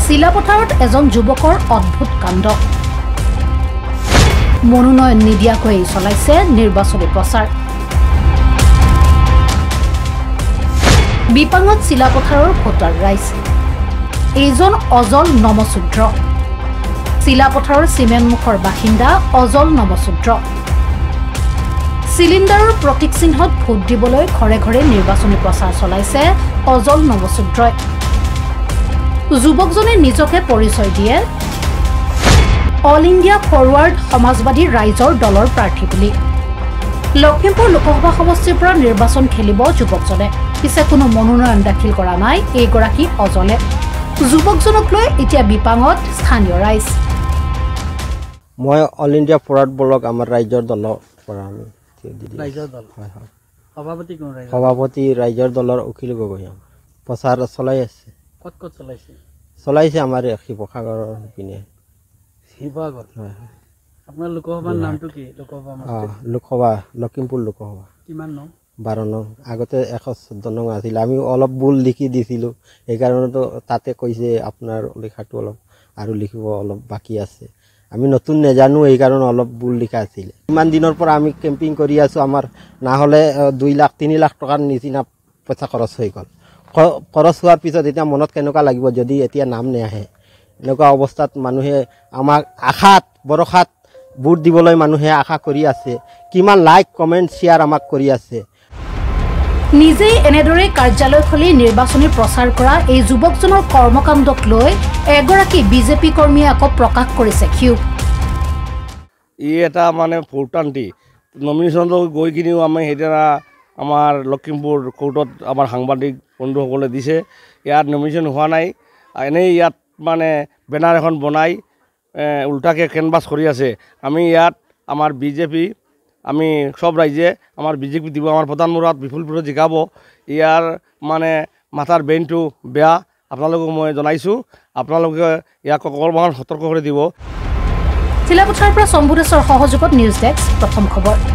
চিলাপথাৰত এজন যুৱকৰ অদ্ভুত কাণ্ড মনোনয়ন নিদিয়াকৈ চলাইছে নিৰ্বাচনী প্ৰচাৰ বিপাঙত চিলাপথাৰৰ ভোটাৰ ৰাইজ এইজন অজল নমশূদ্ৰ চিলাপথাৰৰ চিমেণ্টমুখৰ বাসিন্দা অজল নমশূদ্ৰ সিলিণ্ডাৰৰ প্ৰতীক চিহ্নত ভোট দিবলৈ ঘৰে ঘৰে নিৰ্বাচনী প্ৰচাৰ চলাইছে অজল নমশূদ্ৰই যুৱকজনে নিজকে পৰিচয় দিয়ে অল ইণ্ডিয়া ফৰৱাৰ্ড সমাজবাদী ৰাইজৰ দলৰ প্ৰাৰ্থী বুলি লখিমপুৰ লোকসভা সমষ্টিৰ পৰা নিৰ্বাচন খেলিব যুৱকজনে পিছে কোনো মনোনয়ন দাখিল কৰা নাই এইগৰাকী অজলে যুৱকজনক লৈ এতিয়া বিপাঙত স্থানীয় ৰাইজ মই অল ইণ্ডিয়া ফৰৱাৰ্ড ব্লক আমাৰ ৰাইজৰ দলৰ পৰা আমি ৰাইজৰ দল হয় হয় সভাপতি কোন ৰাইজ সভাপতি ৰাইজৰ দলৰ অখিল গগৈ প্ৰচাৰ চলাই আছে কত কত চলাইছে আমাৰ শিৱসাগৰৰ পিনে শিৱসাগৰ হয় হয় আপোনাৰ লোকসভাৰ নামটো কি লোকসভা লখিমপুৰ লোকসভা কিমান নং 12 নং আগতে 114 নং আছিল আমি অলপ ভুল লিখি দিছিলো এই কাৰণেতো তাতে কৈছে আপোনাৰ লেখাটো অলপ আৰু লিখিব অলপ বাকি আছে আমি নতুন নেজানো এই কাৰণে অলপ ভুল লিখা আছিল ইমান দিনৰ পৰা আমি কেম্পিং কৰি আছো আমাৰ না হলে 2 লাখ 3 লাখ টকাৰ নিচিনা পইচা খৰচ হৈ গল খৰচ হোৱাৰ পিছত এতিয়া মনত কেনেকুৱা লাগিব যদি এতিয়া নাম নাহে এনেকুৱা অৱস্থাত মানুহে আমাক আশাত বৰখাত ভোট দিবলৈ মানুহে আশা কৰি আছে কিমান লাইক কমেন্ট শেয়াৰ আমাক কৰি আছে নিজে এনেদৰে কাৰ্যালয় খুলি নিৰ্বাচনী প্ৰচাৰ কৰা এই যুৱকজনৰ কৰ্মকাণ্ডক লৈ এগৰাকী বিজেপি কৰ্মীয়ে আকৌ প্ৰকাশ কৰিছে ক্ষোভ এটা মানে ফুটান্তি নমিনেশ্যন গৈ কিনিও আমি সেইদিনা আমাৰ লখিমপুৰ কোৰ্টত আমাৰ সাংবাদিক বন্ধুসকলে দিছে ইয়াত নমিনেশ্যন হোৱা নাই এনেই ইয়াত মানে বেনাৰ এখন বনাই উল্টাকে কেনভাছ কৰি আছে আমি ইয়াত আমাৰ বিজেপি আমি সব ৰাইজে আমাৰ বিজেপি দিব আমাৰ প্ৰধান মুৰাত বিপুলপুৰ জিকাব ইয়াৰ মানে মাথাৰ ব্ৰেইনটো বেয়া আপোনালোকক মই জনাইছোঁ আপোনালোকে ইয়াক অকণমান সতৰ্ক কৰি দিব চিলাপথাৰৰ পৰা শম্ভুদেশৰ সহযোগত নিউজ ডেস্ক প্ৰথম খবৰ